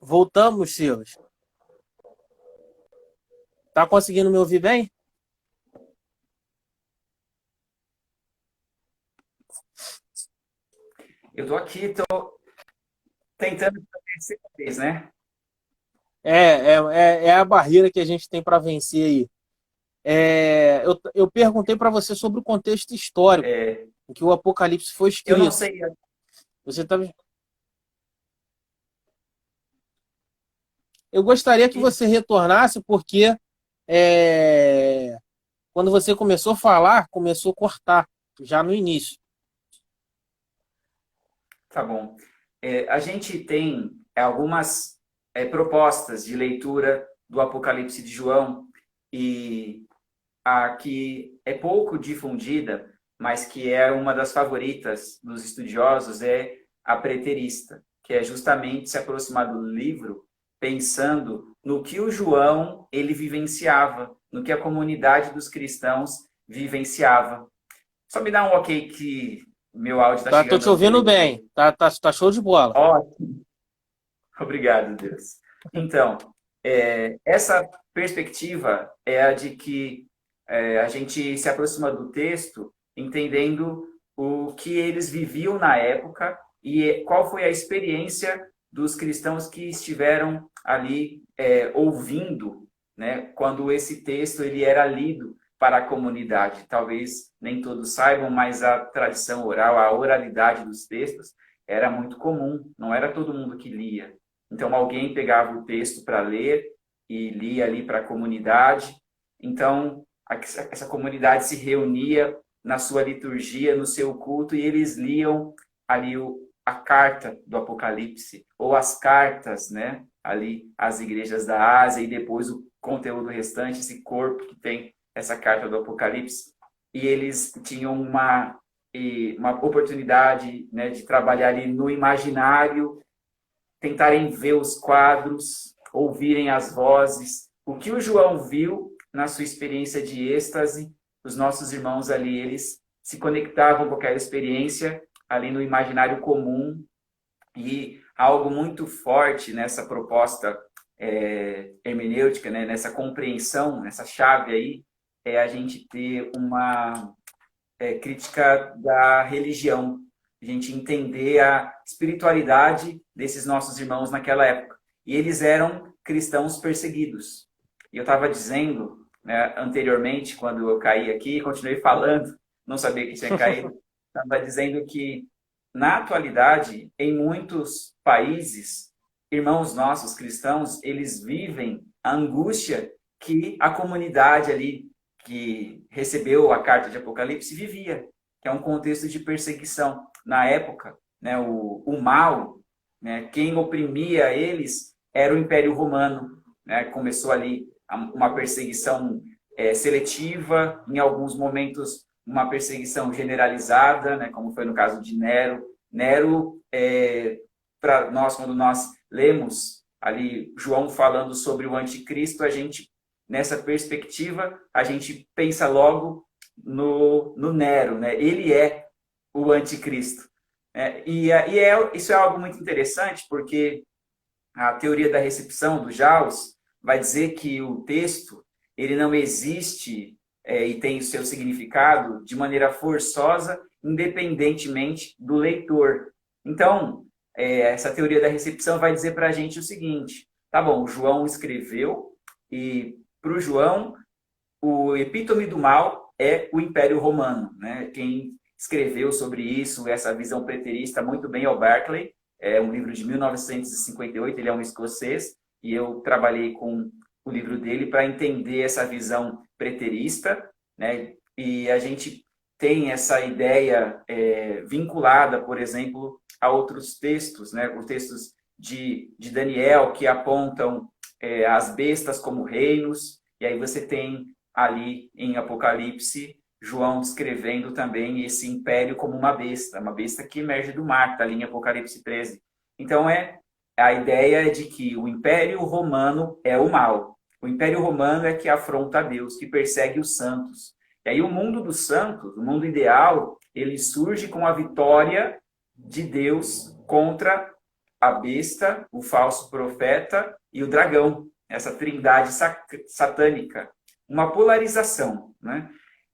Voltamos, Silas. Tá conseguindo me ouvir bem? Eu tô aqui, tô tentando fazer esse vez, né? É a barreira que a gente tem para vencer aí. Eu perguntei para você sobre o contexto histórico É, em que o Apocalipse foi eu não escrito. sei. Você tá... Eu gostaria que E- você retornasse, porque quando você começou a falar, começou a cortar, já no início. Tá bom. A gente tem algumas propostas de leitura do Apocalipse de João e a que é pouco difundida, mas que é uma das favoritas dos estudiosos, é a preterista, que é justamente se aproximar do livro pensando no que o João ele vivenciava, no que a comunidade dos cristãos vivenciava. Só me dá um ok que meu áudio está Tá, tô chegando te ao ouvindo direito bem. aí. Tá show de bola. Ótimo, obrigado, Deus. Então, essa perspectiva é a de que a gente se aproxima do texto entendendo o que eles viviam na época e qual foi a experiência dos cristãos que estiveram ali ouvindo, né, quando esse texto ele era lido para a comunidade. Talvez nem todos saibam, mas a tradição oral, a oralidade dos textos era muito comum, não era todo mundo que lia. Então, alguém pegava o texto para ler e lia ali para a comunidade. Então, essa comunidade se reunia na sua liturgia, no seu culto, e eles liam ali a carta do Apocalipse, ou as cartas, né? Ali, as igrejas da Ásia, e depois o conteúdo restante, esse corpo que tem essa carta do Apocalipse. E eles tinham uma oportunidade, né, de trabalhar ali no imaginário, tentarem ver os quadros, ouvirem as vozes. O que o João viu na sua experiência de êxtase, os nossos irmãos ali, eles se conectavam com aquela experiência ali no imaginário comum, e algo muito forte nessa proposta hermenêutica, né, nessa compreensão, nessa chave aí, é a gente ter uma crítica da religião, a gente entender a espiritualidade desses nossos irmãos naquela época. E eles eram cristãos perseguidos. E eu estava dizendo, né, anteriormente, quando eu caí aqui, continuei falando, não sabia que tinha caído, estava dizendo que, na atualidade, em muitos países, irmãos nossos cristãos, eles vivem a angústia que a comunidade ali que recebeu a carta de Apocalipse vivia, que é um contexto de perseguição. Na época, né, o mal, né, quem oprimia eles era o Império Romano. Né, começou ali uma perseguição seletiva, em alguns momentos uma perseguição generalizada, né, como foi no caso de Nero. Nero, para nós, quando nós lemos ali João falando sobre o anticristo, a gente nessa perspectiva, a gente pensa logo no Nero, né? Ele é o anticristo. Isso é algo muito interessante, porque a teoria da recepção do Jaus vai dizer que o texto ele não existe e tem o seu significado de maneira forçosa, independentemente do leitor. Então, essa teoria da recepção vai dizer para a gente o seguinte: tá bom, João escreveu e para o João o epítome do mal é o Império Romano, né? Quem escreveu sobre isso, essa visão preterista, muito bem, é o Berkeley. É um livro de 1958, ele é um escocês, e eu trabalhei com o livro dele para entender essa visão preterista, né? E a gente tem essa ideia vinculada, por exemplo, a outros textos, né? Os textos de Daniel, que apontam as bestas como reinos, e aí você tem ali em Apocalipse, João descrevendo também esse império como uma besta que emerge do mar, está ali em Apocalipse 13. Então, a ideia de que o Império Romano é o mal. O Império Romano é que afronta a Deus, que persegue os santos. E aí o mundo dos santos, o mundo ideal, ele surge com a vitória de Deus contra a besta, o falso profeta e o dragão, essa trindade satânica. Uma polarização, né?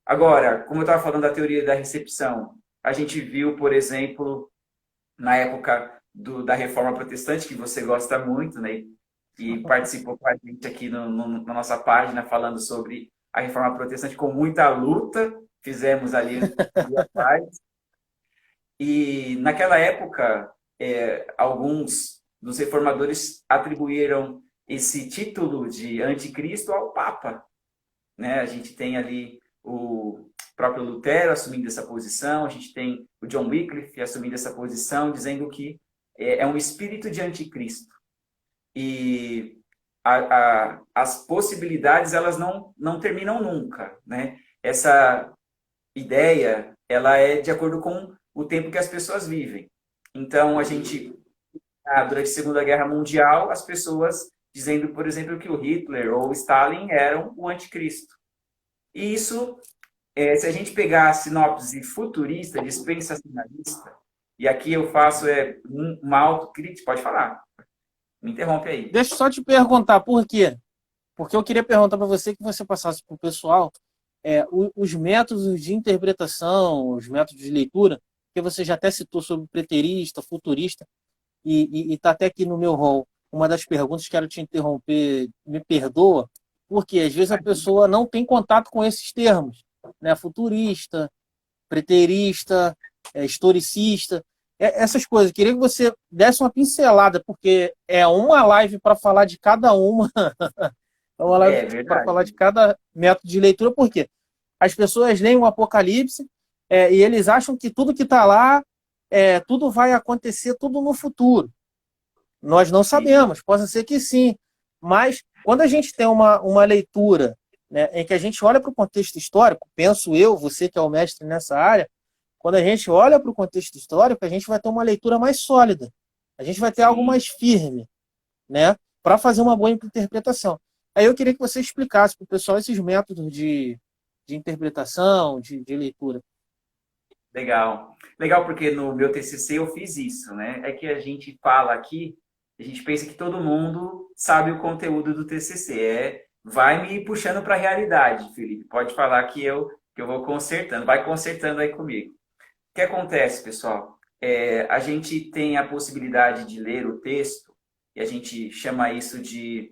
Agora, como eu estava falando da teoria da recepção, a gente viu, por exemplo, na época da Reforma Protestante, que você gosta muito, né? E participou com a gente aqui na nossa página falando sobre a Reforma Protestante com muita luta, fizemos ali atrás. E naquela época, alguns dos reformadores atribuíram esse título de anticristo ao Papa, né? A gente tem ali o próprio Lutero assumindo essa posição, a gente tem o John Wycliffe assumindo essa posição, dizendo que é um espírito de anticristo. E as possibilidades, elas não terminam nunca, né? Essa ideia, ela é de acordo com o tempo que as pessoas vivem. Então, a gente, durante a Segunda Guerra Mundial, as pessoas dizendo, por exemplo, que o Hitler ou o Stalin eram o anticristo. E isso, se a gente pegar a sinopse futurista, dispensacionalista, e aqui eu faço uma autocrítica, pode falar, me interrompe aí. Deixa eu só te perguntar por quê. Porque eu queria perguntar para você que você passasse para o pessoal os métodos de interpretação, os métodos de leitura, que você já até citou sobre preterista, futurista, e está até aqui no meu rol. Uma das perguntas, quero te interromper, me perdoa, porque às vezes a pessoa não tem contato com esses termos, né? Futurista, preterista, historicista, essas coisas. Queria que você desse uma pincelada, porque é uma live para falar de cada uma, é uma live para falar de cada método de leitura, por quê? As pessoas leem o Apocalipse e eles acham que tudo que está lá, tudo vai acontecer tudo no futuro. Nós não sabemos, pode ser que sim, mas quando a gente tem uma leitura, né, em que a gente olha para o contexto histórico, penso eu, você que é o mestre nessa área, quando a gente olha para o contexto histórico, a gente vai ter uma leitura mais sólida, a gente vai ter algo mais firme, né, para fazer uma boa interpretação. Aí eu queria que você explicasse para o pessoal esses métodos de interpretação, de leitura. Legal. Legal, porque no meu TCC eu fiz isso, né? É que a gente fala aqui, a gente pensa que todo mundo sabe o conteúdo do TCC. Vai me puxando para a realidade, Felipe. Pode falar que eu vou consertando. Vai consertando aí comigo. O que acontece, pessoal? A gente tem a possibilidade de ler o texto, e a gente chama isso de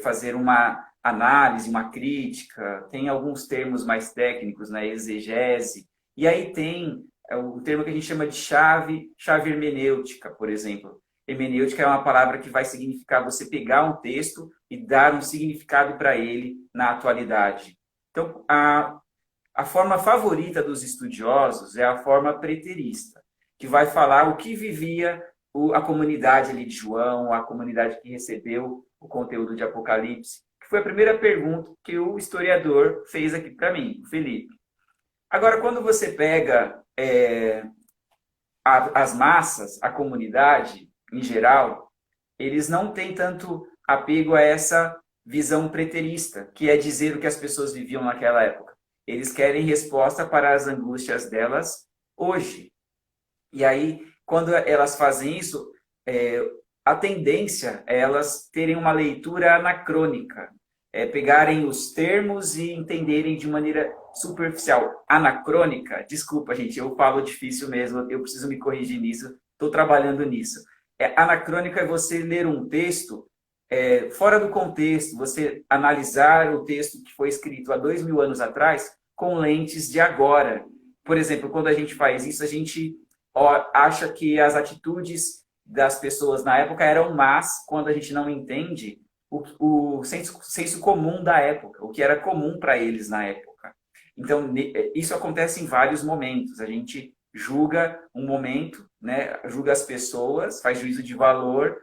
fazer uma análise, uma crítica. Tem alguns termos mais técnicos, né? Exegese. E aí tem o termo que a gente chama de chave hermenêutica, por exemplo. Hermenêutica é uma palavra que vai significar você pegar um texto e dar um significado para ele na atualidade. Então, a forma favorita dos estudiosos é a forma preterista, que vai falar o que vivia a comunidade ali de João, a comunidade que recebeu o conteúdo de Apocalipse, que foi a primeira pergunta que o historiador fez aqui para mim, o Felipe. Agora, quando você pega as massas, a comunidade em geral, eles não têm tanto apego a essa visão preterista, que é dizer o que as pessoas viviam naquela época. Eles querem resposta para as angústias delas hoje. E aí, quando elas fazem isso, a tendência é elas terem uma leitura anacrônica, pegarem os termos e entenderem de maneira superficial. Anacrônica, desculpa, gente, eu falo difícil mesmo, eu preciso me corrigir nisso, estou trabalhando nisso. Anacrônica é você ler um texto fora do contexto, você analisar o texto que foi escrito há 2000 anos atrás com lentes de agora. Por exemplo, quando a gente faz isso, a gente acha que as atitudes das pessoas na época eram más, quando a gente não entende o senso comum da época, o que era comum para eles na época. Então, isso acontece em vários momentos. A gente julga um momento, né? Julga as pessoas, faz juízo de valor,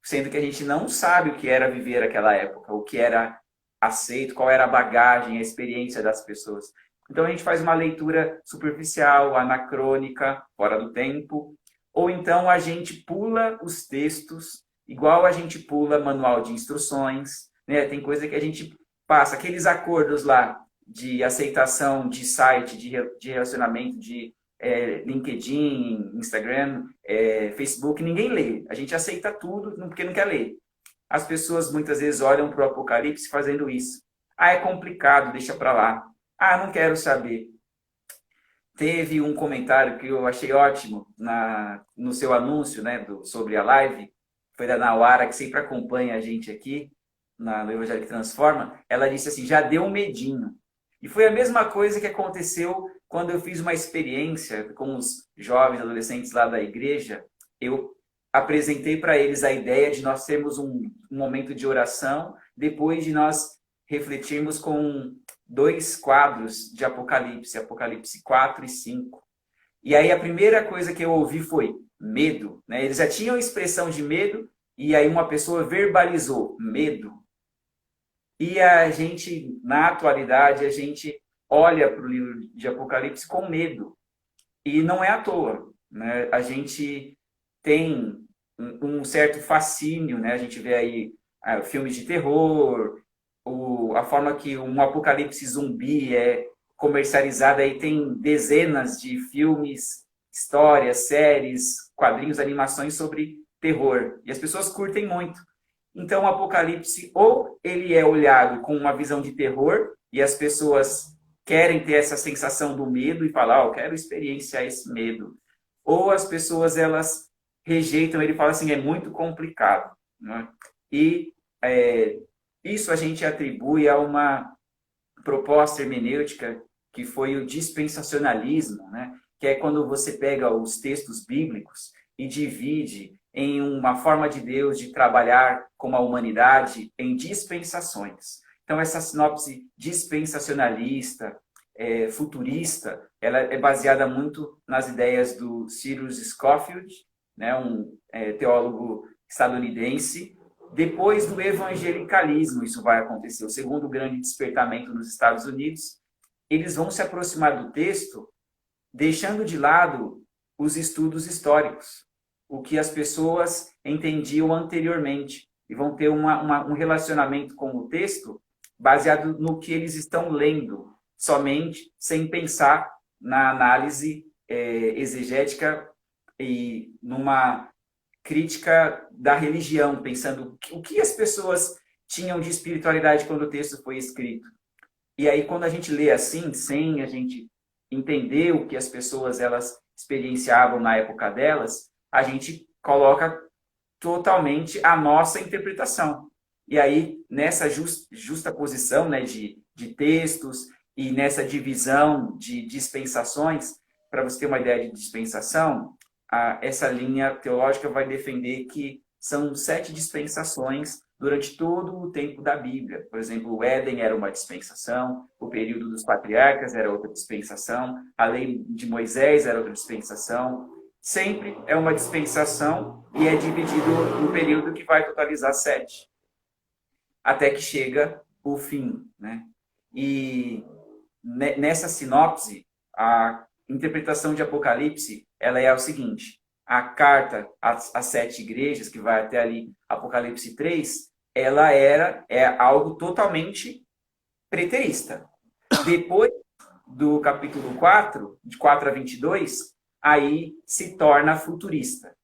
sendo que a gente não sabe o que era viver aquela época, o que era aceito, qual era a bagagem, a experiência das pessoas. Então, a gente faz uma leitura superficial, anacrônica, fora do tempo, ou então a gente pula os textos, igual a gente pula manual de instruções, né? Tem coisa que a gente passa, aqueles acordos lá de aceitação de site, de relacionamento, de LinkedIn, Instagram, Facebook, ninguém lê. A gente aceita tudo porque não quer ler. As pessoas muitas vezes olham para o Apocalipse fazendo isso. Ah, é complicado, deixa para lá. Ah, não quero saber. Teve um comentário que eu achei ótimo no seu anúncio, né, sobre a live. Foi da Nauara, que sempre acompanha a gente aqui no Evangelho que Transforma. Ela disse assim, já deu um medinho. E foi a mesma coisa que aconteceu quando eu fiz uma experiência com os jovens adolescentes lá da igreja. Eu apresentei para eles a ideia de nós termos um momento de oração, depois de nós refletirmos com 2 quadros de Apocalipse, Apocalipse 4 e 5. E aí a primeira coisa que eu ouvi foi medo, né? Eles já tinham expressão de medo, e aí uma pessoa verbalizou medo. E a gente, na atualidade, a gente olha para o livro de Apocalipse com medo. E não é à toa, né? A gente tem um certo fascínio, né? A gente vê aí filmes de terror, a forma que um apocalipse zumbi é comercializado, aí tem dezenas de filmes, histórias, séries, quadrinhos, animações sobre terror. E as pessoas curtem muito. Então, o Apocalipse, ou ele é olhado com uma visão de terror, e as pessoas querem ter essa sensação do medo e falar, eu quero experienciar esse medo. Ou as pessoas, elas rejeitam, ele fala assim, é muito complicado. Né? E isso a gente atribui a uma proposta hermenêutica que foi o dispensacionalismo, né? Que é quando você pega os textos bíblicos e divide em uma forma de Deus de trabalhar com a humanidade em dispensações. Então, essa sinopse dispensacionalista, futurista, ela é baseada muito nas ideias do Cyrus Scofield, né, um teólogo estadunidense. Depois do evangelicalismo, isso vai acontecer, o segundo grande despertamento nos Estados Unidos. Eles vão se aproximar do texto, deixando de lado os estudos históricos, o que as pessoas entendiam anteriormente, e vão ter um relacionamento com o texto baseado no que eles estão lendo, somente, sem pensar na análise exegética e numa crítica da religião, pensando o que as pessoas tinham de espiritualidade quando o texto foi escrito. E aí, quando a gente lê assim, sem a gente entender o que as pessoas elas experienciavam na época delas, a gente coloca totalmente a nossa interpretação. E aí, nessa justa posição, né, de textos e nessa divisão de dispensações, para você ter uma ideia de dispensação, essa linha teológica vai defender que são 7 dispensações durante todo o tempo da Bíblia. Por exemplo, o Éden era uma dispensação, o período dos patriarcas era outra dispensação, a lei de Moisés era outra dispensação. Sempre é uma dispensação e é dividido no período que vai totalizar 7. Até que chega o fim, né? E nessa sinopse, a interpretação de Apocalipse, ela é o seguinte: a carta às 7 igrejas, que vai até ali Apocalipse 3, ela é algo totalmente preterista. Depois do capítulo 4, de 4 a 22, aí se torna futurista.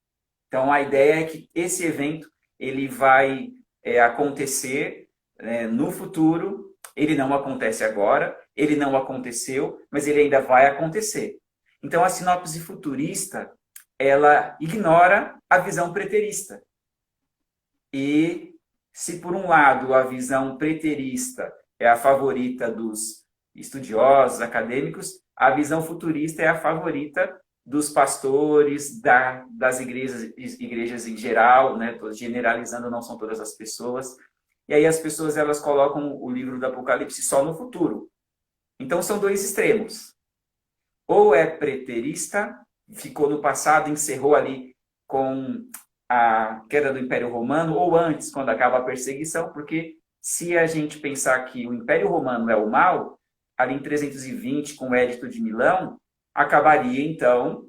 Então, a ideia é que esse evento ele vai acontecer no futuro. Ele não acontece agora, ele não aconteceu, mas ele ainda vai acontecer. Então, a sinopse futurista, ela ignora a visão preterista. E se, por um lado, a visão preterista é a favorita dos estudiosos, acadêmicos, a visão futurista é a favorita dos pastores, das igrejas em geral, né? Tô generalizando, não são todas as pessoas. E aí as pessoas elas colocam o livro do Apocalipse só no futuro. Então são 2 extremos. Ou é preterista, ficou no passado, encerrou ali com a queda do Império Romano, ou antes, quando acaba a perseguição, porque se a gente pensar que o Império Romano é o mal, ali em 320, com o Édito de Milão, acabaria, então,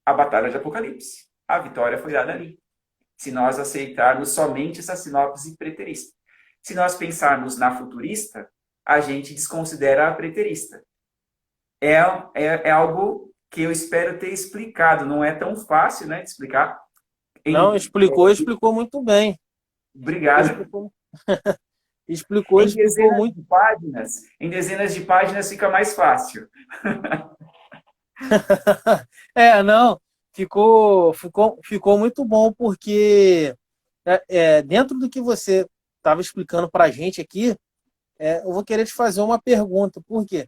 a Batalha de Apocalipse. A vitória foi dada ali. Se nós aceitarmos somente essa sinopse preterista. Se nós pensarmos na futurista, a gente desconsidera a preterista. É algo que eu espero ter explicado. Não é tão fácil, né, de explicar. Não, Em, explicou muito bem. obrigado. Explicou, Em explicou dezenas muito. de páginas, em dezenas de páginas fica mais fácil. Não, ficou muito bom, porque dentro do que você estava explicando para a gente aqui, eu vou querer te fazer uma pergunta, porque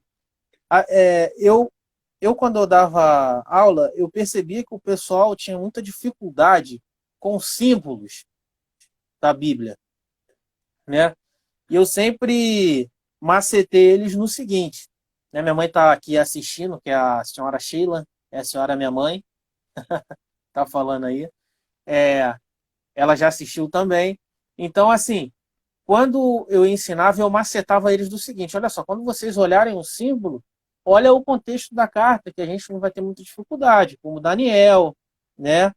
quando eu dava aula, eu percebia que o pessoal tinha muita dificuldade com símbolos da Bíblia, né? E eu sempre macetei eles no seguinte, né? Minha mãe está aqui assistindo, que é a senhora Sheila, é a senhora minha mãe, tá falando aí. É, ela já assistiu também. Então, assim, quando eu ensinava, eu macetava eles do seguinte: olha só, quando vocês olharem um símbolo, olha o contexto da carta, que a gente não vai ter muita dificuldade, como Daniel, né?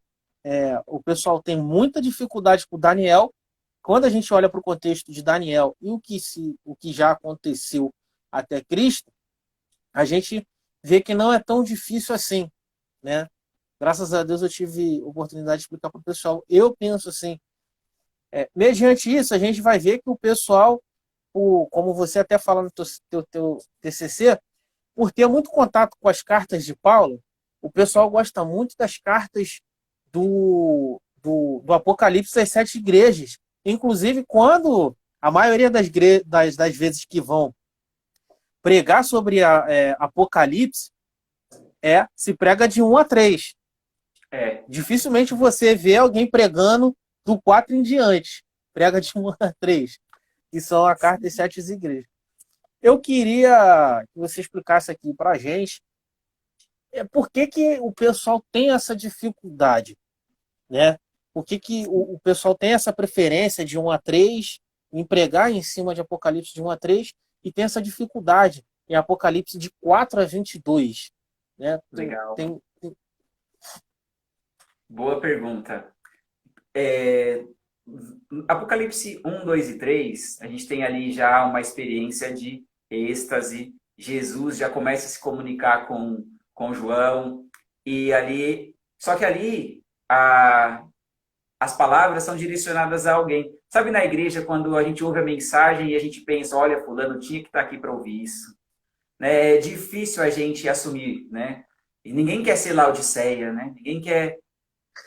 O pessoal tem muita dificuldade com Daniel. Quando a gente olha para o contexto de Daniel e o que já aconteceu até Cristo, a gente vê que não é tão difícil assim, né? Graças a Deus eu tive oportunidade de explicar para o pessoal. Eu penso assim, mediante isso, a gente vai ver que o pessoal, como você até fala no teu TCC, por ter muito contato com as cartas de Paulo, o pessoal gosta muito das cartas do Apocalipse das sete igrejas. Inclusive, quando a maioria das vezes que vão pregar sobre Apocalipse, se prega de 1 a 3. É, Dificilmente você vê alguém pregando do 4 em diante. Prega de 1 a 3, que são a carta das sete igrejas. Eu queria que você explicasse aqui para a gente por que, que o pessoal tem essa dificuldade, né? Por que, que o pessoal tem essa preferência de 1 a 3, em pregar em cima de Apocalipse de 1 a 3, e tem essa dificuldade em Apocalipse de 4 a 22, né? legal. Boa pergunta. É, Apocalipse 1, 2 e 3, a gente tem ali já uma experiência de êxtase. Jesus já começa a se comunicar com João. E ali, só que ali as palavras são direcionadas a alguém. Sabe, na igreja, quando a gente ouve a mensagem e a gente pensa, olha, fulano tinha que estar aqui para ouvir isso. Né? É difícil a gente assumir, né? E ninguém quer ser Laodiceia, né? Ninguém quer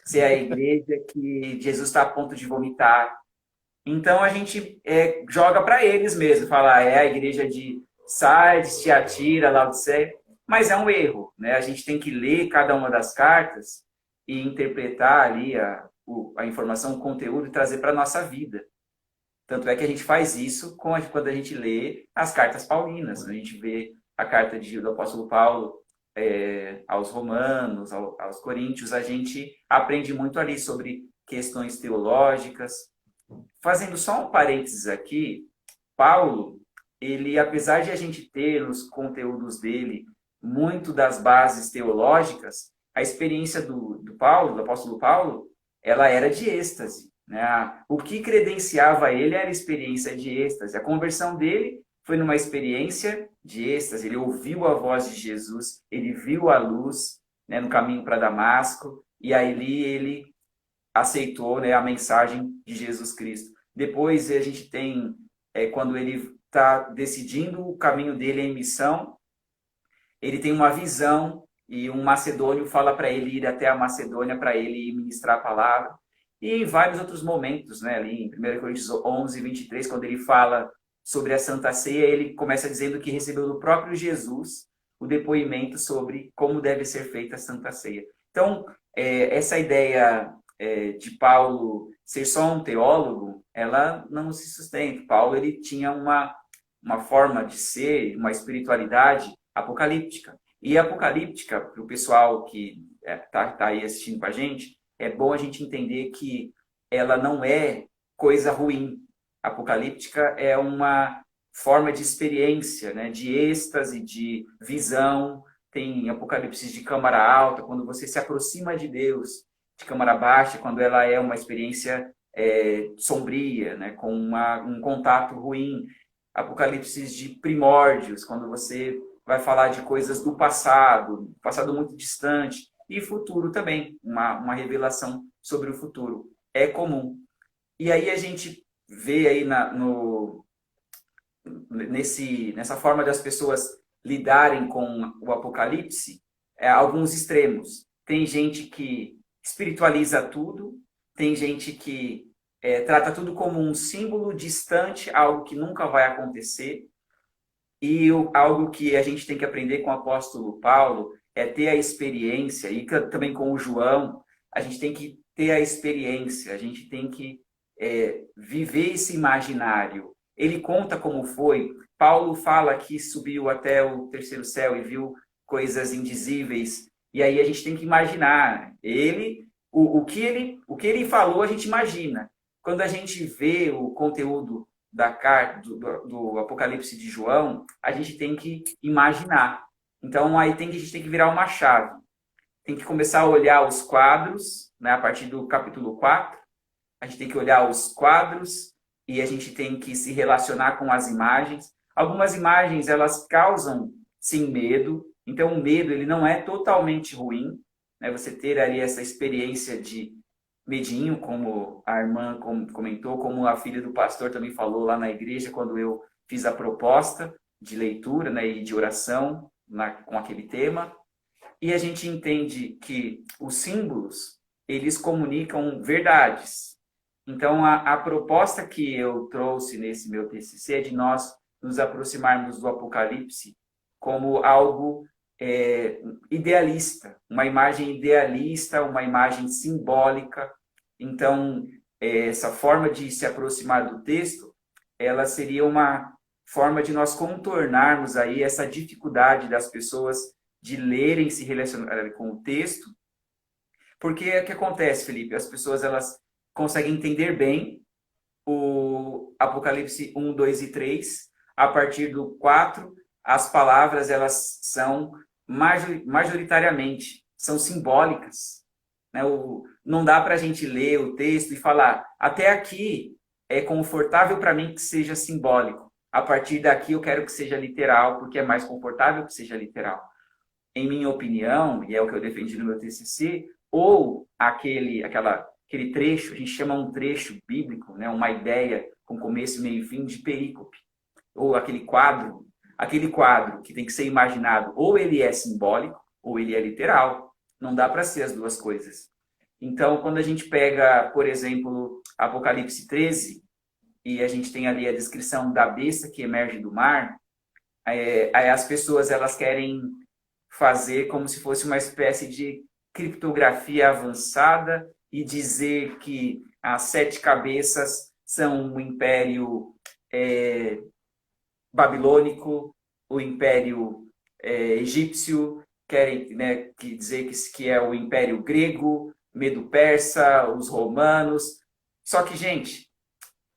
ser a igreja que Jesus está a ponto de vomitar. Então a gente joga para eles mesmo, fala, é a igreja de Sardes, Tiatira, Laodiceia, mas é um erro, né? A gente tem que ler cada uma das cartas e interpretar ali a informação, o conteúdo e trazer para a nossa vida. Tanto é que a gente faz isso quando a gente lê as cartas paulinas. A gente vê a carta do apóstolo Paulo aos romanos, aos coríntios, a gente aprende muito ali sobre questões teológicas. Fazendo só um parênteses aqui, Paulo, ele, apesar de a gente ter nos conteúdos dele muito das bases teológicas, a experiência do Paulo, do apóstolo Paulo, ela era de êxtase. Né? O que credenciava ele era a experiência de êxtase. A conversão dele foi numa experiência de êxtase. Ele ouviu a voz de Jesus, ele viu a luz, né, no caminho para Damasco, e aí ele aceitou, né, a mensagem de Jesus Cristo. Depois a gente tem, quando ele está decidindo o caminho dele em missão, ele tem uma visão e um macedônio fala para ele ir até a Macedônia para ele ministrar a palavra. E em vários outros momentos, né, ali em 1 Coríntios 11, 23, quando ele fala sobre a Santa Ceia, ele começa dizendo que recebeu do próprio Jesus o depoimento sobre como deve ser feita a Santa Ceia. Então, essa ideia de Paulo ser só um teólogo, ela não se sustenta. Paulo ele tinha uma forma de ser, uma espiritualidade apocalíptica. E apocalíptica, para o pessoal que tá aí assistindo com a gente, é bom a gente entender que ela não é coisa ruim. Apocalíptica é uma forma de experiência, né? De êxtase, de visão. Tem apocalipse de câmara alta, quando você se aproxima de Deus, de câmara baixa, quando ela é uma experiência sombria, né? Com um contato ruim. Apocalipse de primórdios, quando você vai falar de coisas do passado muito distante, e futuro também, uma revelação sobre o futuro. É comum. E aí a gente vê aí nessa forma das pessoas lidarem com o Apocalipse, alguns extremos. Tem gente que espiritualiza tudo, tem gente que trata tudo como um símbolo distante, algo que nunca vai acontecer, e algo que a gente tem que aprender com o apóstolo Paulo é ter a experiência, e também com o João, a gente tem que ter a experiência, a gente tem que viver esse imaginário. Ele conta como foi. Paulo fala que subiu até o terceiro céu e viu coisas indizíveis. E aí a gente tem que imaginar. O que ele falou, a gente imagina. Quando a gente vê o conteúdo da carta do Apocalipse de João, a gente tem que imaginar. Então aí a gente tem que virar uma chave. Tem que começar a olhar os quadros, né, a partir do capítulo 4. A gente tem que olhar os quadros e a gente tem que se relacionar com as imagens. Algumas imagens, elas causam, sim, medo. Então, o medo, ele não é totalmente ruim, né? Você ter ali essa experiência de medinho, como a irmã comentou, como a filha do pastor também falou lá na igreja, quando eu fiz a proposta de leitura, né, e de oração com aquele tema. E a gente entende que os símbolos, eles comunicam verdades. Então, a proposta que eu trouxe nesse meu TCC é de nós nos aproximarmos do Apocalipse como algo idealista, uma imagem idealista, uma imagem simbólica. Então, essa forma de se aproximar do texto, ela seria uma forma de nós contornarmos aí essa dificuldade das pessoas de lerem, se relacionarem com o texto. Porque o que acontece, Felipe? As pessoas, elas conseguem entender bem o Apocalipse 1, 2 e 3. A partir do 4, as palavras, elas são majoritariamente, são simbólicas. Né? Não dá para a gente ler o texto e falar, até aqui é confortável para mim que seja simbólico. A partir daqui eu quero que seja literal, porque é mais confortável que seja literal. Em minha opinião, e é o que eu defendi no meu TCC, ou aquele trecho, a gente chama um trecho bíblico, né, uma ideia com começo, meio e fim de perícope, ou aquele quadro que tem que ser imaginado, ou ele é simbólico, ou ele é literal. Não dá para ser as duas coisas. Então, quando a gente pega, por exemplo, Apocalipse 13, e a gente tem ali a descrição da besta que emerge do mar, aí as pessoas, elas querem fazer como se fosse uma espécie de criptografia avançada e dizer que as 7 cabeças são o Império Babilônico, o Império Egípcio, querem, né, dizer que é o Império Grego, Medo-Persa, os romanos. Só que, gente,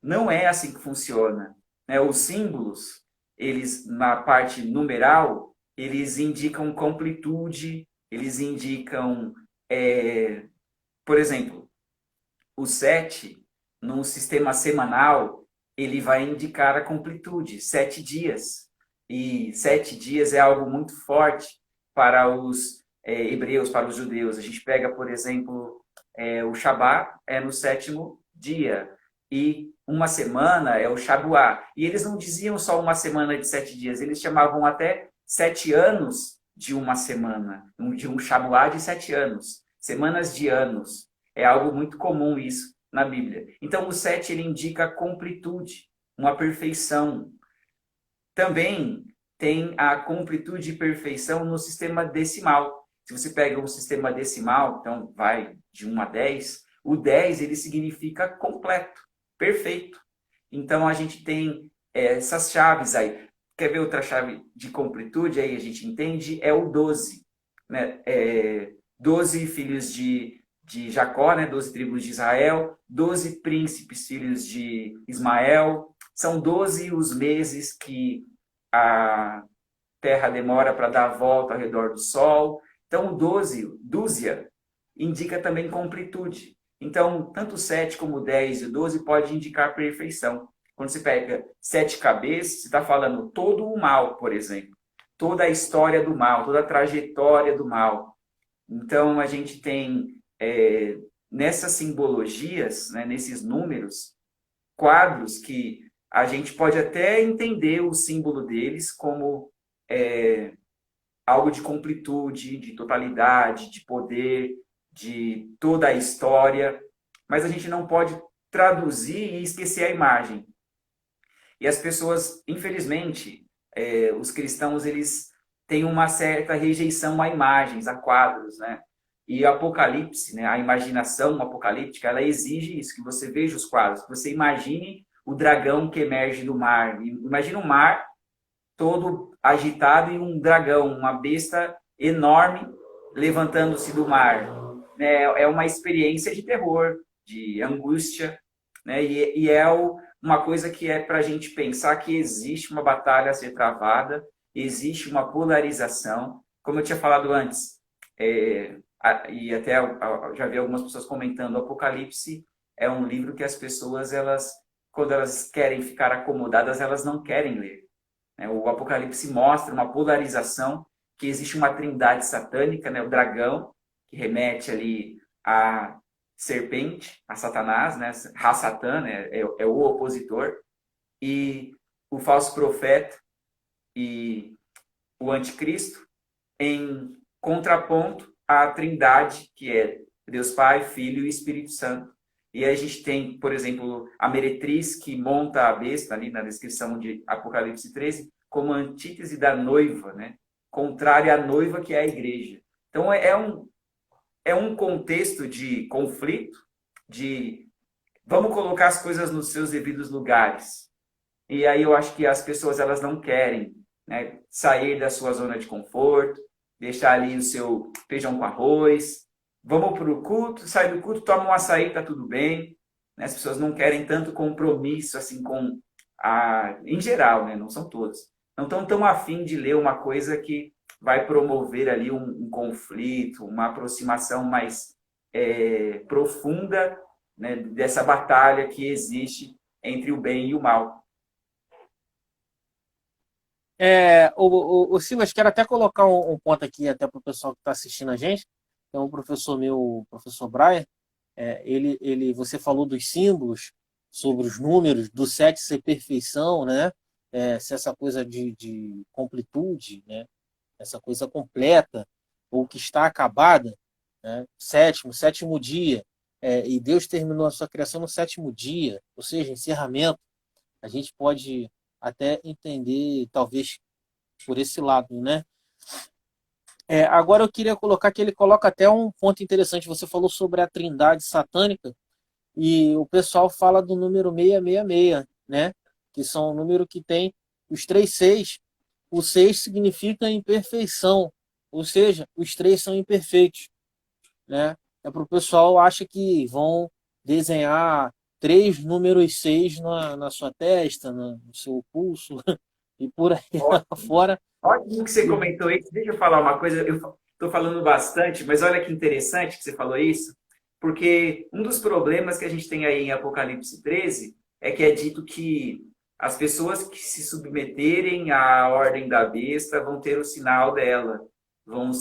não é assim que funciona. Né? Os símbolos, eles, na parte numeral, eles indicam completude, eles indicam, por exemplo, o 7, num sistema semanal, ele vai indicar a completude, 7 dias. E 7 dias é algo muito forte para os hebreus, para os judeus. A gente pega, por exemplo, o Shabat é no 7º dia. E uma semana é o Shabuá. E eles não diziam só uma semana de 7 dias, eles chamavam até 7 anos de uma semana, de um Shabuá de 7 anos. Semanas de anos. É algo muito comum isso na Bíblia. Então, o 7 ele indica completude, uma perfeição. Também tem a completude e perfeição no sistema decimal. Se você pega um sistema decimal, então vai de 1 a 10, o 10 ele significa completo, perfeito. Então, a gente tem essas chaves aí. Quer ver outra chave de completude? Aí a gente entende, é o 12. Né? 12 filhos de Jacó, né? 12 tribos de Israel, 12 príncipes filhos de Ismael. São 12 os meses que a Terra demora para dar a volta ao redor do Sol. Então, o 12, dúzia, indica também completude. Então, tanto o 7 como o 10 e o 12 pode indicar perfeição. Quando você pega 7 cabeças, você está falando todo o mal, por exemplo. toda a história do mal, toda a trajetória do mal. Então, a gente tem, nessas simbologias, né, nesses números, quadros que a gente pode até entender o símbolo deles como algo de completude, de totalidade, de poder, de toda a história, mas a gente não pode traduzir e esquecer a imagem. E as pessoas, infelizmente, os cristãos, eles têm uma certa rejeição a imagens, a quadros, né? E o Apocalipse, né, a imaginação apocalíptica, ela exige isso, que você veja os quadros, que você imagine o dragão que emerge do mar. Imagina um mar todo agitado e um dragão, uma besta enorme levantando-se do mar. É uma experiência de terror, de angústia, né? E é uma coisa que é para a gente pensar que existe uma batalha a ser travada, existe uma polarização. Como eu tinha falado antes, e até já vi algumas pessoas comentando, o Apocalipse é um livro que as pessoas, quando elas querem ficar acomodadas, elas não querem ler. O Apocalipse mostra uma polarização, que existe uma trindade satânica, né? O dragão, que remete ali à serpente, a Satanás, né? Ha-Satã, né? É o opositor, e o falso profeta e o anticristo, em contraponto à trindade, que é Deus Pai, Filho e Espírito Santo. E aí a gente tem, por exemplo, a meretriz que monta a besta, ali na descrição de Apocalipse 13, como antítese da noiva, né? Contrária à noiva, que é a igreja. Então, é um contexto de conflito, de vamos colocar as coisas nos seus devidos lugares. E aí eu acho que as pessoas, elas não querem, né, sair da sua zona de conforto, deixar ali o seu feijão com arroz. Vamos para o culto, sai do culto, toma um açaí, tá tudo bem. Né? As pessoas não querem tanto compromisso assim com em geral, né? Não são todas. Não estão tão afim de ler uma coisa que vai promover ali um conflito, uma aproximação mais profunda, né, dessa batalha que existe entre o bem e o mal. O Silas, quero até colocar um ponto aqui até para o pessoal que está assistindo a gente. É um professor meu, o professor Brian. Você falou dos símbolos, sobre os números, do 7 ser perfeição, né? Se essa coisa de completude, né? Essa coisa completa, ou que está acabada, né? Sétimo dia. E Deus terminou a sua criação no sétimo dia, ou seja, encerramento. A gente pode até entender, talvez, por esse lado, né? Agora eu queria colocar que ele coloca até um ponto interessante. Você falou sobre a trindade satânica e o pessoal fala do número 666, né? Que são o número que tem os três seis. O 6 significa imperfeição, ou seja, os três são imperfeitos, né? Para o pessoal acha que vão desenhar três números 6 na sua testa, no seu pulso e por aí fora. Ótimo que você comentou isso. Deixa eu falar uma coisa. Eu estou falando bastante, mas olha que interessante que você falou isso, porque um dos problemas que a gente tem aí em Apocalipse 13 é que é dito que as pessoas que se submeterem à ordem da besta vão ter o sinal dela, vão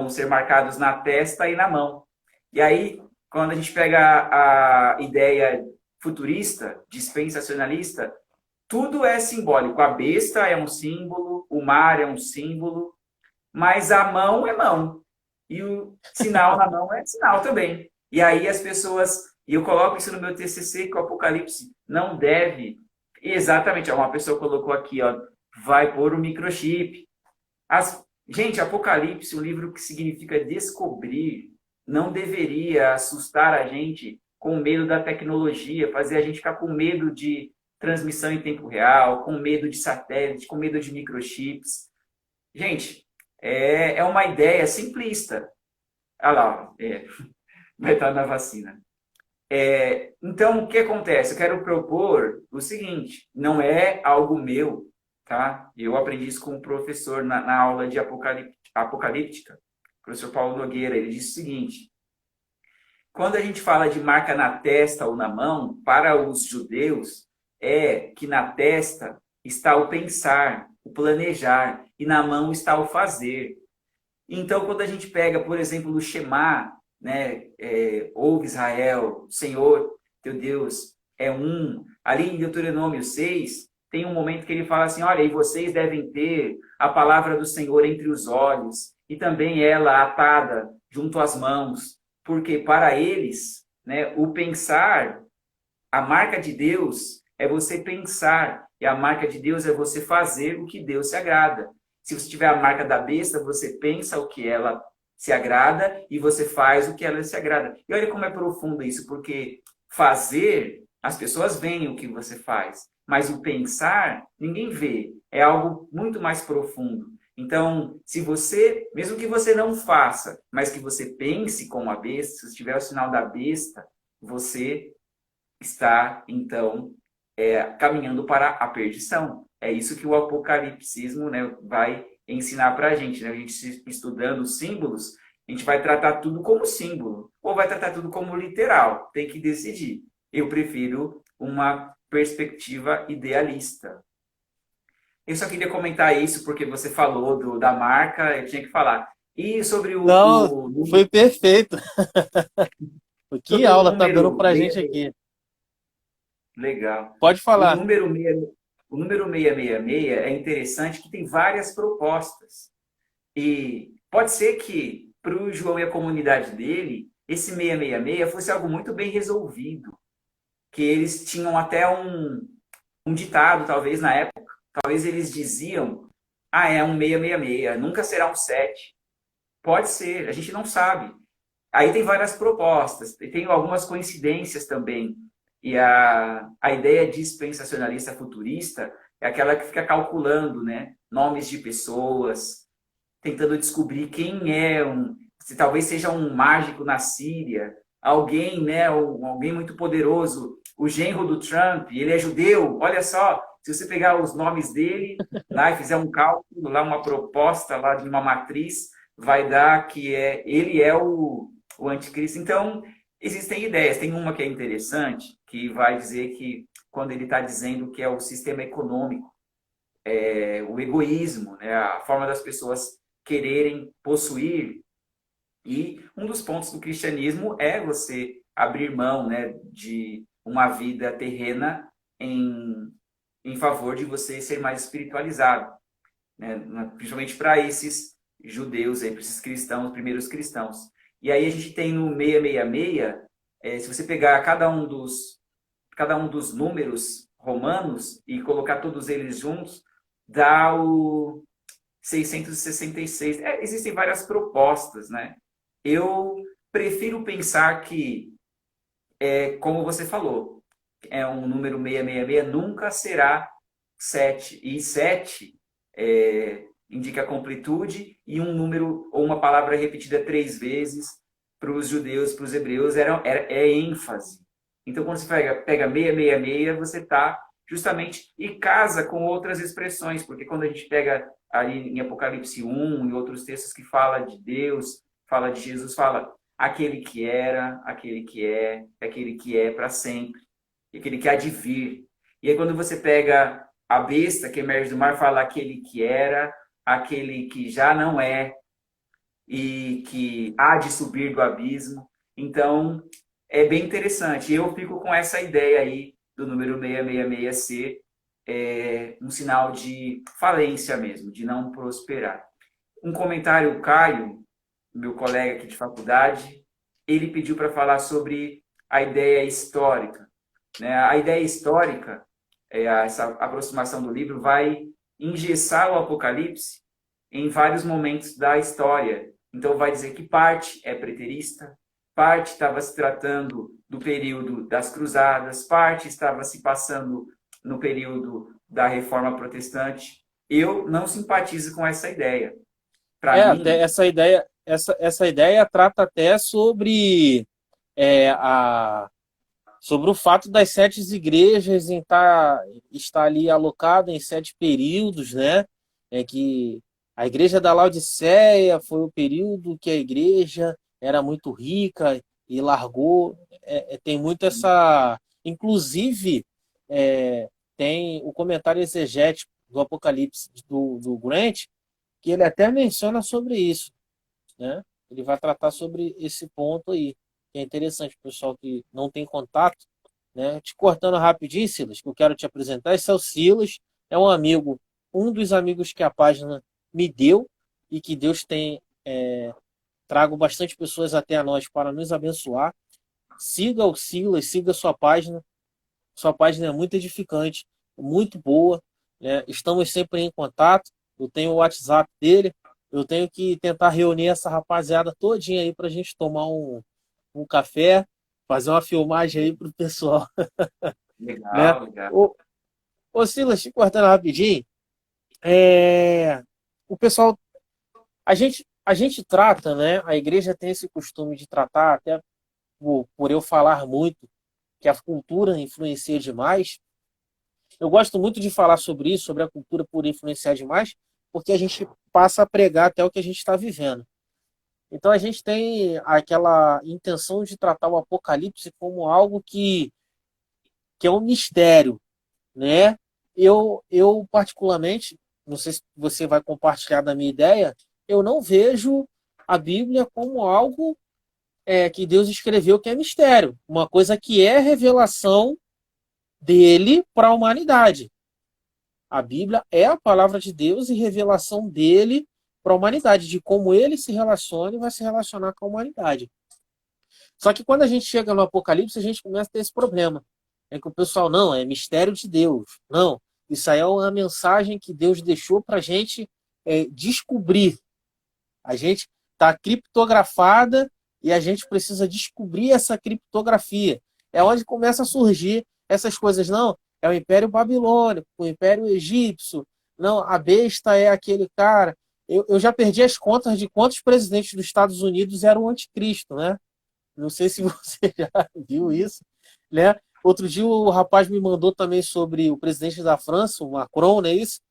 ser marcados na testa e na mão. E aí, quando a gente pega a ideia futurista, dispensacionalista, tudo é simbólico. A besta é um símbolo, o mar é um símbolo, mas a mão é mão. E o sinal na mão é sinal também. E aí as pessoas, e eu coloco isso no meu TCC, que o Apocalipse não deve, exatamente, uma pessoa colocou aqui, ó, vai pôr o microchip. Gente, Apocalipse, um livro que significa descobrir, não deveria assustar a gente com medo da tecnologia, fazer a gente ficar com medo de transmissão em tempo real, com medo de satélite, com medo de microchips. Gente, é uma ideia simplista. Olha lá, vai estar na vacina. Então, o que acontece? Eu quero propor o seguinte, não é algo meu, tá? Eu aprendi isso com um professor na aula de apocalíptica, o professor Paulo Nogueira. Ele disse o seguinte, quando a gente fala de marca na testa ou na mão, para os judeus, é que na testa está o pensar, o planejar, e na mão está o fazer. Então, quando a gente pega, por exemplo, o Shema, né, ouve Israel, o Senhor, teu Deus, é um. Ali em Deuteronômio 6, tem um momento que ele fala assim, olha, e vocês devem ter a palavra do Senhor entre os olhos, e também ela atada junto às mãos, porque para eles, né, o pensar, a marca de Deus é você pensar, e a marca de Deus é você fazer o que Deus se agrada. Se você tiver a marca da besta, você pensa o que ela se agrada e você faz o que ela se agrada. E olha como é profundo isso, porque fazer, as pessoas veem o que você faz, mas o pensar, ninguém vê. É algo muito mais profundo. Então, se você, mesmo que você não faça, mas que você pense como a besta, se você tiver o sinal da besta, você está, então, caminhando para a perdição. É isso que o apocalipsismo, né, vai ensinar para a gente. Né? A gente estudando símbolos, a gente vai tratar tudo como símbolo, ou vai tratar tudo como literal. Tem que decidir. Eu prefiro uma perspectiva idealista. Eu só queria comentar isso porque você falou da marca, eu tinha que falar. E sobre Não, foi perfeito. Que sobre o aula tá dando número pra gente 66. aqui. Legal. Pode O falar. número, o número 666 é interessante que tem várias propostas. E pode ser que para o João e a comunidade dele, esse 666 fosse algo muito bem resolvido. Que eles tinham até um ditado, talvez, na época. Talvez eles diziam, é um 666, nunca será um 7. Pode ser, a gente não sabe. Aí tem várias propostas, tem algumas coincidências também. E a ideia dispensacionalista futurista é aquela que fica calculando, né, nomes de pessoas, tentando descobrir quem é se talvez seja um mágico na Síria, alguém, né, alguém muito poderoso, o genro do Trump, ele é judeu, olha só, se você pegar os nomes dele, lá e fizer um cálculo, lá uma proposta lá de uma matriz, vai dar que ele é o anticristo. Então, existem ideias. Tem uma que é interessante, que vai dizer que quando ele está dizendo que é o sistema econômico, o egoísmo, né, a forma das pessoas quererem possuir. E um dos pontos do cristianismo é você abrir mão, né, de uma vida terrena em favor de você ser mais espiritualizado, né, principalmente para esses judeus, para esses cristãos, primeiros cristãos. E aí a gente tem no 666, se você pegar cada um dos números romanos e colocar todos eles juntos, dá o 666. Existem várias propostas, né? Eu prefiro pensar que, como você falou, é um número 666, nunca será 7. E 7 indica a completude, e um número ou uma palavra repetida 3 vezes para os judeus, para os hebreus, é ênfase. Então, quando você pega 666, você está justamente e casa com outras expressões, porque quando a gente pega ali em Apocalipse 1 e outros textos que fala de Deus, fala de Jesus, fala aquele que era, aquele que é para sempre, aquele que há de vir. E aí quando você pega a besta que emerge do mar, fala aquele que era, aquele que já não é e que há de subir do abismo. Então, é bem interessante. Eu fico com essa ideia aí do número 666 ser um sinal de falência mesmo, de não prosperar. Um comentário, o Caio, meu colega aqui de faculdade, ele pediu para falar sobre a ideia histórica. Né? A ideia histórica, essa aproximação do livro, vai engessar o Apocalipse em vários momentos da história. Então, vai dizer que parte é preterista, parte estava se tratando do período das cruzadas, parte estava se passando no período da Reforma Protestante. Eu não simpatizo com essa ideia. Para Até mim, essa ideia trata até sobre é, a, sobre o fato das 7 igrejas estar ali alocada em 7 períodos, né? Que a igreja da Laodiceia foi o período que a igreja era muito rica e largou. Tem muito essa. Inclusive, tem o comentário exegético do Apocalipse do Grant, que ele até menciona sobre isso, né? Ele vai tratar sobre esse ponto aí, que é interessante, pessoal que não tem contato, né? Te cortando rapidinho, Silas, que eu quero te apresentar, esse é o Silas, é um amigo, um dos amigos que a página me deu e que Deus tem trago bastante pessoas até a nós para nos abençoar. Siga o Silas, siga sua página é muito edificante, muito boa, né? Estamos sempre em contato, eu tenho o WhatsApp dele, eu tenho que tentar reunir essa rapaziada todinha aí para a gente tomar um café, fazer uma filmagem aí para o pessoal, né? Legal, legal. Ô Silas, te cortando rapidinho, o pessoal, a gente trata, né? A igreja tem esse costume de tratar, até por eu falar muito, que a cultura influencia demais. Eu gosto muito de falar sobre isso, sobre a cultura por influenciar demais, porque a gente passa a pregar até o que a gente está vivendo. Então a gente tem aquela intenção de tratar o Apocalipse como algo que é um mistério, né? Eu particularmente, não sei se você vai compartilhar da minha ideia, eu não vejo a Bíblia como algo que Deus escreveu que é mistério, uma coisa que é revelação dele para a humanidade. A Bíblia é a palavra de Deus e revelação dele para a humanidade, de como ele se relaciona e vai se relacionar com a humanidade. Só que quando a gente chega no Apocalipse, a gente começa a ter esse problema. É que o pessoal, não, é mistério de Deus. Não, isso aí é uma mensagem que Deus deixou para a gente descobrir. A gente está criptografada e a gente precisa descobrir essa criptografia. É onde começa a surgir essas coisas. Não, é o Império Babilônico, o Império Egípcio. Não, a besta é aquele cara. Eu já perdi as contas de quantos presidentes dos Estados Unidos eram o anticristo, né? Não sei se você já viu isso, né? Outro dia o rapaz me mandou também sobre o presidente da França, o Macron, não é isso?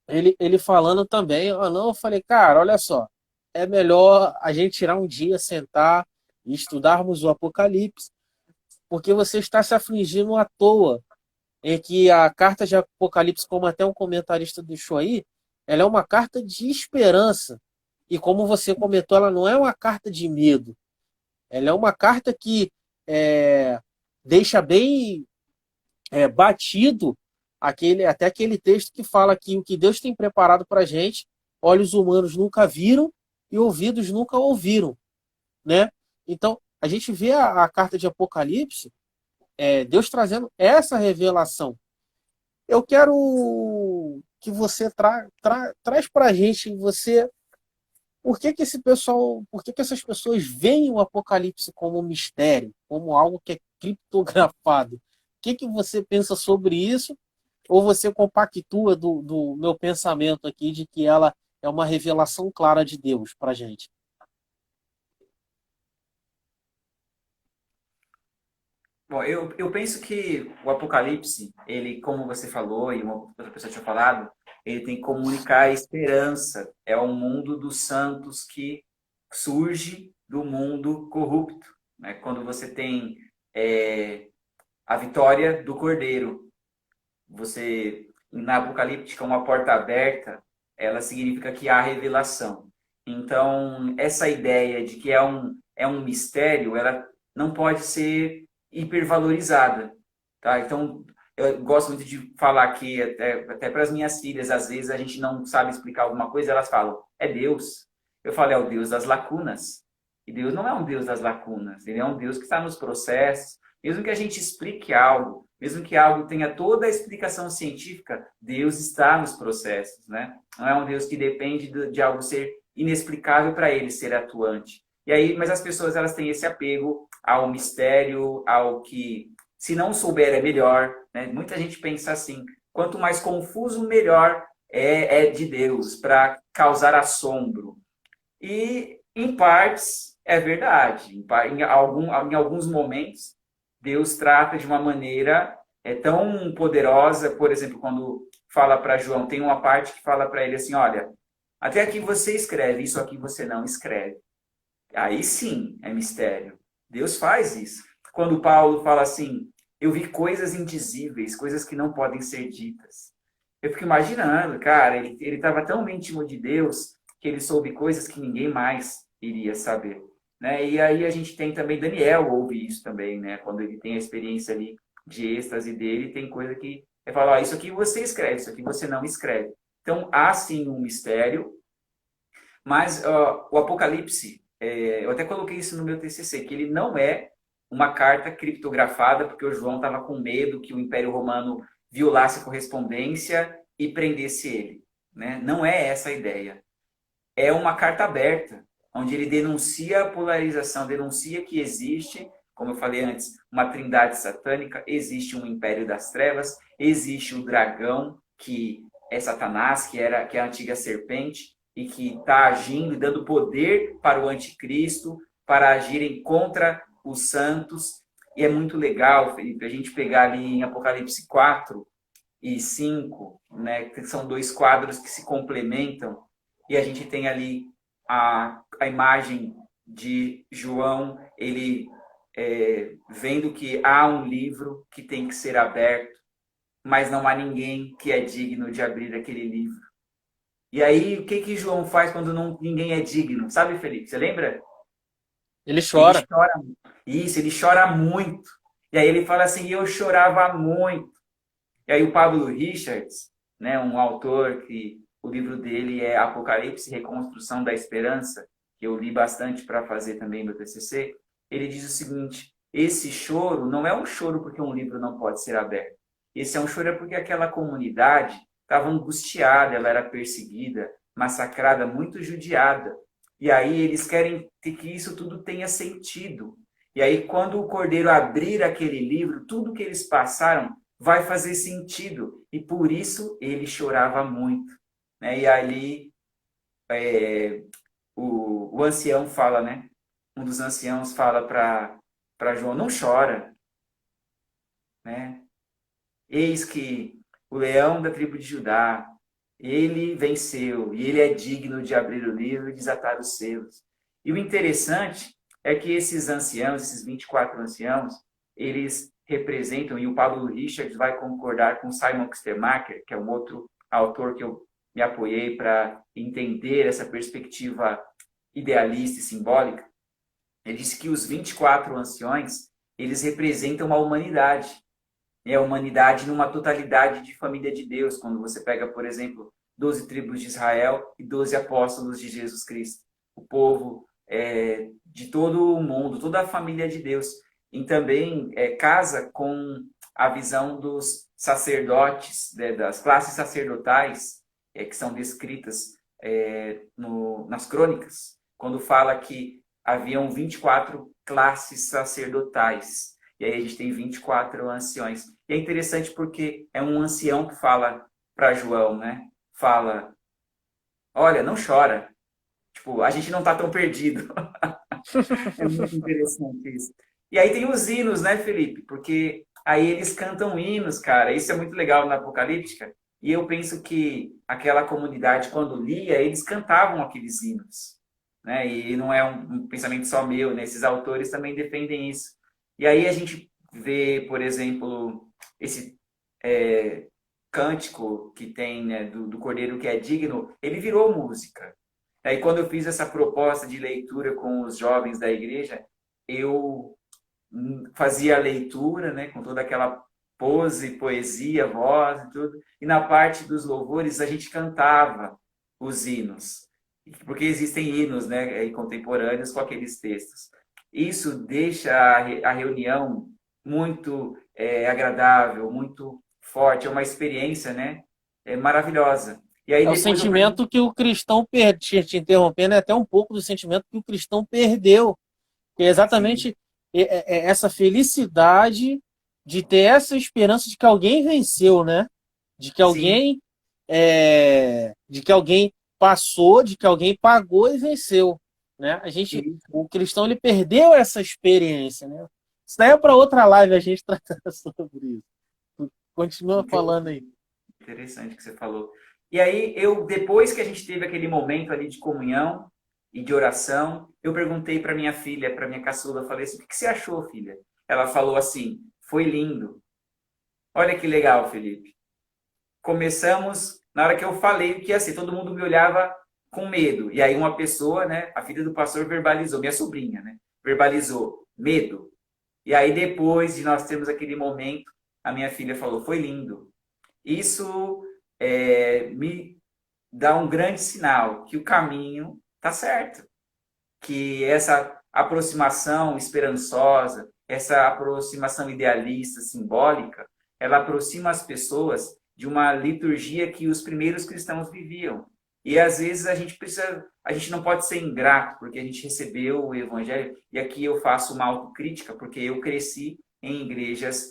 Ele falando também, não, eu falei, cara, olha só, é melhor a gente tirar um dia, sentar e estudarmos o Apocalipse, porque você está se afligindo à toa, em que a carta de Apocalipse, como até um comentarista deixou aí, ela é uma carta de esperança, e como você comentou, ela não é uma carta de medo, ela é uma carta que deixa bem batido até aquele texto que fala que o que Deus tem preparado para a gente, olhos humanos nunca viram e ouvidos nunca ouviram, né? Então, a gente vê a carta de Apocalipse, Deus trazendo essa revelação. Eu quero que você traz para a gente, por que essas pessoas veem o Apocalipse como um mistério, como algo que é criptografado? O que você pensa sobre isso? Ou você compactua do meu pensamento aqui de que ela é uma revelação clara de Deus para a gente? Bom, eu penso que o Apocalipse, ele, como você falou e uma outra pessoa tinha falado, ele tem que comunicar a esperança. É um mundo dos santos que surge do mundo corrupto, né? Quando você tem a vitória do Cordeiro, você, na Apocalíptica, uma porta aberta, ela significa que há revelação. Então, essa ideia de que é um mistério, ela não pode ser hipervalorizada, tá? Então, eu gosto muito de falar aqui, até para as minhas filhas, às vezes a gente não sabe explicar alguma coisa, elas falam, é Deus. Eu falo, é o Deus das lacunas. E Deus não é um Deus das lacunas, ele é um Deus que está nos processos. Mesmo que a gente explique algo, mesmo que algo tenha toda a explicação científica, Deus está nos processos, né? Não é um Deus que depende de algo ser inexplicável para ele ser atuante. E aí, mas as pessoas elas têm esse apego ao mistério, ao que se não souber é melhor, né? Muita gente pensa assim, quanto mais confuso melhor é de Deus para causar assombro. E em partes é verdade, em alguns momentos Deus trata de uma maneira tão poderosa, por exemplo, quando fala para João, tem uma parte que fala para ele assim, olha, até aqui você escreve, isso aqui você não escreve. Aí sim é mistério. Deus faz isso. Quando Paulo fala assim, eu vi coisas indizíveis, coisas que não podem ser ditas. Eu fico imaginando, cara, ele estava tão íntimo de Deus que ele soube coisas que ninguém mais iria saber, né? E aí a gente tem também Daniel ouve isso também, né? Quando ele tem a experiência ali de êxtase dele, tem coisa que ele fala, ó, isso aqui você escreve, isso aqui você não escreve. Então há sim um mistério, mas o Apocalipse, eu até coloquei isso no meu TCC, que ele não é uma carta criptografada, porque o João estava com medo que o Império Romano violasse a correspondência e prendesse ele. Né? Não é essa a ideia. É uma carta aberta, onde ele denuncia a polarização, denuncia que existe, como eu falei antes, uma trindade satânica, existe um império das trevas, existe o dragão, que é Satanás, que é a antiga serpente, e que está agindo e dando poder para o anticristo, para agirem contra os santos. E é muito legal, Felipe, a gente pegar ali em Apocalipse 4 e 5, né, que são dois quadros que se complementam, e a gente tem ali a imagem de João, ele vendo que há um livro que tem que ser aberto, mas não há ninguém que é digno de abrir aquele livro. E aí, o que João faz quando ninguém é digno? Sabe, Felipe? Você lembra? Ele Ele chora. chora. Isso, ele chora muito. E aí ele fala assim, eu chorava muito. E aí o Pablo Richards, né, um autor que o livro dele é Apocalipse, Reconstrução da Esperança, que eu li bastante para fazer também meu TCC, ele diz o seguinte, esse choro não é um choro porque um livro não pode ser aberto. Esse é um choro porque aquela comunidade estava angustiada, ela era perseguida, massacrada, muito judiada. E aí eles querem que isso tudo tenha sentido. E aí quando o Cordeiro abrir aquele livro, tudo que eles passaram vai fazer sentido. E por isso ele chorava muito. Né? E ali o ancião fala, né? Um dos anciãos fala para João, não chora. Né? Eis que o leão da tribo de Judá, ele venceu e ele é digno de abrir o livro e desatar os selos. E o interessante é que esses anciãos, esses 24 anciãos, eles representam, e o Pablo Richards vai concordar com Simon Kistemaker, que é um outro autor que eu me apoiei para entender essa perspectiva idealista e simbólica. Ele disse que os 24 anciões, eles representam a humanidade. É a humanidade numa totalidade de família de Deus, quando você pega, por exemplo, 12 tribos de Israel e 12 apóstolos de Jesus Cristo. O povo de todo o mundo, toda a família de Deus. E também casa com a visão dos sacerdotes, né, das classes sacerdotais, que são descritas nas crônicas, quando fala que haviam 24 classes sacerdotais. E aí a gente tem 24 anciões. E é interessante porque é um ancião que fala para João, né? Fala, olha, não chora. Tipo, a gente não está tão perdido. É muito interessante isso. E aí tem os hinos, né, Felipe? Porque aí eles cantam hinos, cara. Isso é muito legal na Apocalíptica. E eu penso que aquela comunidade, quando lia, eles cantavam aqueles hinos. Né? E não é um pensamento só meu, né? Esses autores também defendem isso. E aí a gente vê, por exemplo, esse cântico que tem, né, do Cordeiro que é digno, ele virou música. Aí quando eu fiz essa proposta de leitura com os jovens da igreja, eu fazia a leitura, né, com toda aquela pose, poesia, voz e tudo, e na parte dos louvores a gente cantava os hinos, porque existem hinos, né, contemporâneos com aqueles textos. Isso deixa a reunião muito agradável, muito forte, é uma experiência, né, maravilhosa. E aí É o depois eu pergunto, sentimento que o cristão perde, te interrompendo, é até um pouco do sentimento que o cristão perdeu, que é sim, exatamente essa felicidade de ter essa esperança de que alguém venceu, né? De que sim, alguém de que alguém passou, de que alguém pagou e venceu, né? O cristão ele perdeu essa experiência, né? Isso daí é para outra live a gente tratar sobre isso. Continua falando aí. interessante que você falou. E aí, depois que a gente teve aquele momento ali de comunhão e de oração, eu perguntei para minha filha, para minha caçula, falei assim, o que você achou, filha? Ela falou assim, foi lindo. Olha que legal, Felipe. começamos, na hora que eu falei o que ia ser, todo mundo me olhava com medo. E aí uma pessoa, né, a filha do pastor verbalizou, minha sobrinha, né, verbalizou, medo. E aí depois de nós termos aquele momento, a minha filha falou, foi lindo. Isso me dá um grande sinal que o caminho está certo, que essa aproximação esperançosa, essa aproximação idealista, simbólica, ela aproxima as pessoas de uma liturgia que os primeiros cristãos viviam. E às vezes a gente não pode ser ingrato porque a gente recebeu o evangelho. E aqui eu faço uma autocrítica porque eu cresci em igrejas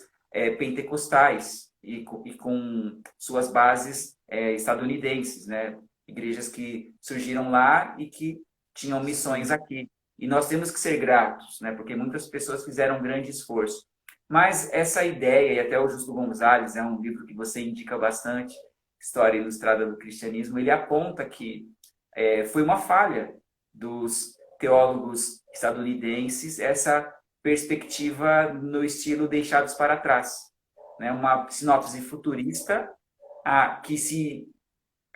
pentecostais e com suas bases estadunidenses, né? Igrejas que surgiram lá e que tinham missões aqui. E nós temos que ser gratos, né? Porque muitas pessoas fizeram um grande esforço. Mas essa ideia, e até o Justo Gonzalez, é um livro que você indica bastante, História Ilustrada do Cristianismo, ele aponta que foi uma falha dos teólogos estadunidenses essa perspectiva no estilo Deixados para Trás. Né? Uma sinopse futurista que se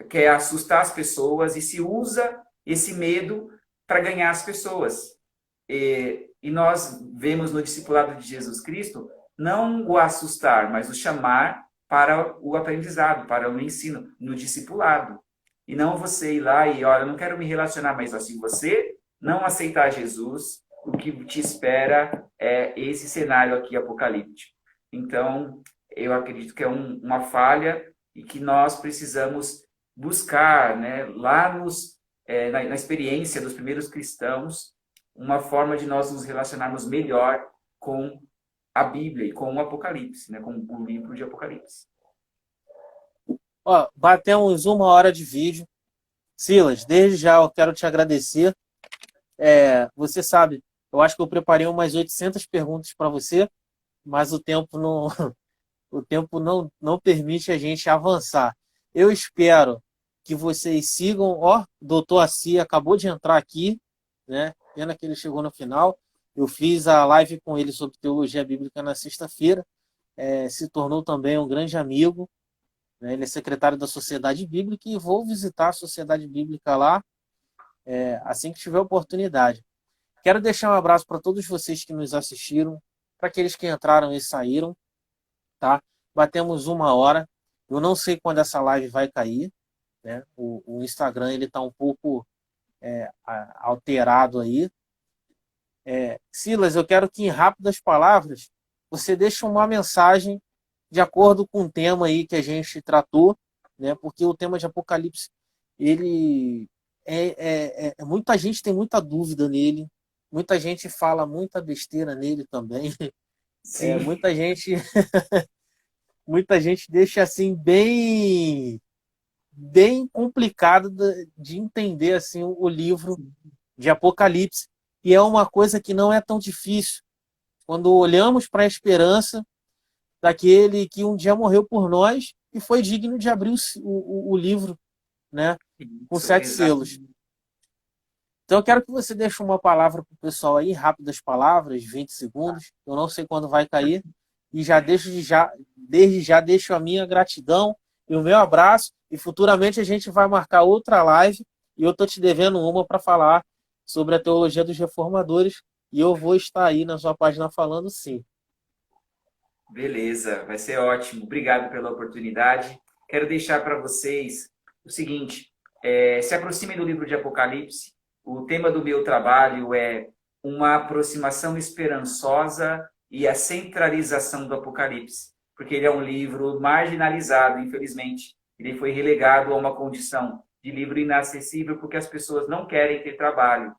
quer assustar as pessoas e se usa esse medo para ganhar as pessoas. E nós vemos no discipulado de Jesus Cristo não o assustar, mas o chamar para o aprendizado, para o ensino, no discipulado. E não você ir lá e, olha, eu não quero me relacionar, mas assim, você não aceitar Jesus, o que te espera é esse cenário aqui apocalíptico. Então, eu acredito que é uma falha e que nós precisamos buscar, né, lá na experiência dos primeiros cristãos, uma forma de nós nos relacionarmos melhor com a Bíblia e com o Apocalipse, né, com o livro de Apocalipse. Ó, batemos 1 hora de vídeo. Silas, desde já eu quero te agradecer. Você sabe, eu acho que eu preparei umas 800 perguntas para você, mas o tempo não, o tempo não permite a gente avançar. Eu espero que vocês sigam. Ó, o doutor Assi acabou de entrar aqui, né? Pena que ele chegou no final. Eu fiz a live com ele sobre teologia bíblica na sexta-feira. Se tornou também um grande amigo, né? Ele é secretário da Sociedade Bíblica e vou visitar a Sociedade Bíblica lá assim que tiver oportunidade. Quero deixar um abraço para todos vocês que nos assistiram, para aqueles que entraram e saíram, tá? Batemos 1 hora. Eu não sei quando essa live vai cair, né? O Instagram ele está um pouco alterado aí. Silas, eu quero que em rápidas palavras você deixe uma mensagem de acordo com o tema aí que a gente tratou, né? Porque o tema de Apocalipse, ele muita gente tem muita dúvida nele, muita gente fala muita besteira nele também, Sim, muita gente deixa assim bem complicado de entender assim o livro de Apocalipse, e é uma coisa que não é tão difícil quando olhamos para a esperança daquele que um dia morreu por nós e foi digno de abrir o livro, né, com isso, 7 selos. exatamente. Então eu quero que você deixe uma palavra para o pessoal aí, rápidas palavras, 20 segundos. Eu não sei quando vai cair. E desde já deixo a minha gratidão e o meu abraço. E futuramente a gente vai marcar outra live. E eu estou te devendo uma para falar sobre a teologia dos reformadores. E eu vou estar aí na sua página falando sim. Beleza, vai ser ótimo. Obrigado pela oportunidade. Quero deixar para vocês o seguinte: se aproximem do livro de Apocalipse. O tema do meu trabalho é uma aproximação esperançosa e a centralização do Apocalipse, porque ele é um livro marginalizado, infelizmente. Ele foi relegado a uma condição de livro inacessível porque as pessoas não querem ter trabalho,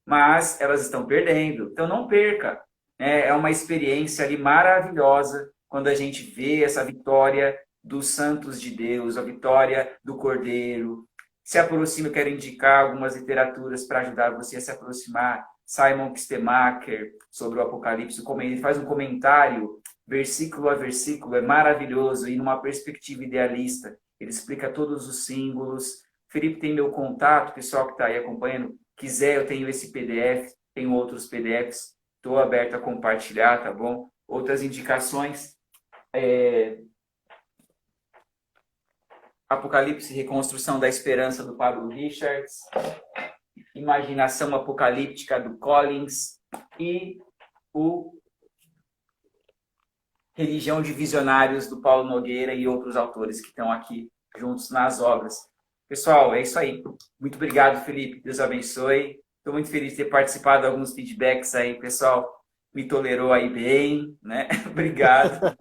mas elas estão perdendo. Então não perca. É uma experiência ali maravilhosa quando a gente vê essa vitória dos santos de Deus, a vitória do Cordeiro. Se aproxima, eu quero indicar algumas literaturas para ajudar você a se aproximar. Simon Kistemaker, sobre o Apocalipse, ele faz um comentário, versículo a versículo, é maravilhoso, e numa perspectiva idealista. Ele explica todos os símbolos. Felipe tem meu contato, pessoal que está aí acompanhando, quiser, eu tenho esse PDF, tenho outros PDFs, estou aberto a compartilhar, tá bom? Outras indicações, Apocalipse, Reconstrução da Esperança, do Pablo Richards, Imaginação Apocalíptica, do Collins, e o Religião de Visionários, do Paulo Nogueira, e outros autores que estão aqui juntos nas obras. Pessoal, é isso aí. Muito obrigado, Felipe. Deus abençoe. Estou muito feliz de ter participado de alguns feedbacks aí, pessoal. Me tolerou aí bem, né? Obrigado.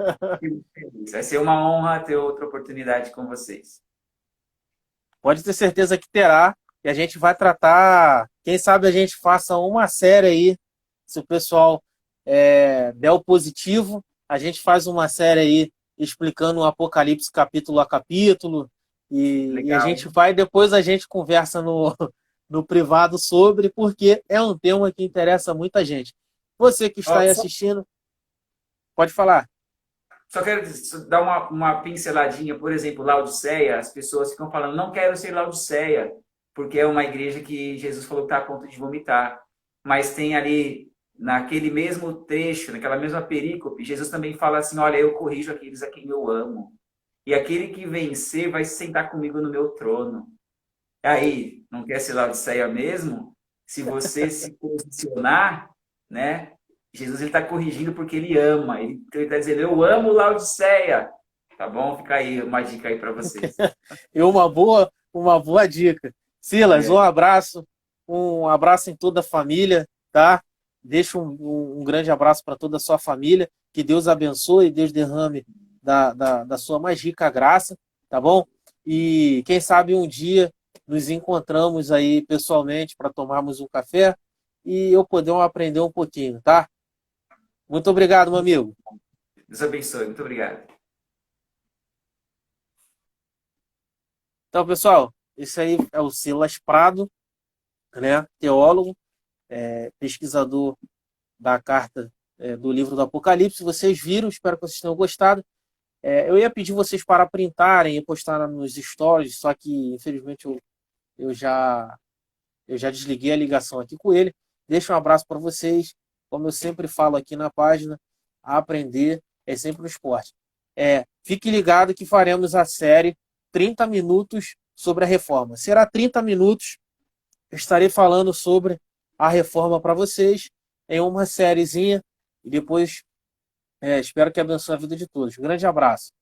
Vai ser uma honra ter outra oportunidade com vocês. Pode ter certeza que terá. E a gente vai tratar, quem sabe a gente faça uma série aí, se o pessoal der o positivo, a gente faz uma série aí explicando o Apocalipse capítulo a capítulo, e a gente vai, depois a gente conversa no privado sobre, porque é um tema que interessa muita gente. Você que está aí assistindo, pode falar. Só quero dar uma pinceladinha, por exemplo, Laodiceia, as pessoas ficam falando, não quero ser Laodiceia, porque é uma igreja que Jesus falou que está a ponto de vomitar. Mas tem ali, naquele mesmo trecho, naquela mesma perícope, Jesus também fala assim, olha, eu corrijo aqueles a quem eu amo. E aquele que vencer vai se sentar comigo no meu trono. Aí, não quer ser Laodiceia mesmo? Se você se posicionar, né? Jesus está corrigindo porque ele ama. Ele está dizendo, eu amo Laodiceia. Tá bom? Fica aí uma dica aí para vocês. E uma boa dica. Silas, um abraço em toda a família, tá? Deixa um grande abraço para toda a sua família. Que Deus abençoe, Deus derrame da sua mais rica graça, tá bom? E quem sabe um dia nos encontramos aí pessoalmente para tomarmos um café e eu poder aprender um pouquinho, tá? Muito obrigado, meu amigo. Deus abençoe. Muito obrigado. Então, pessoal, esse aí é o Silas Prado, né? Teólogo, pesquisador da carta do livro do Apocalipse. Vocês viram, espero que vocês tenham gostado. Eu ia pedir vocês para printarem e postar nos stories, só que, infelizmente, eu já desliguei a ligação aqui com ele. Deixa um abraço para vocês. Como eu sempre falo aqui na página, aprender é sempre um esporte. Fique ligado que faremos a série 30 minutos sobre a reforma. Será 30 minutos, eu estarei falando sobre a reforma para vocês em uma sériezinha e depois espero que abençoe a vida de todos. Um grande abraço.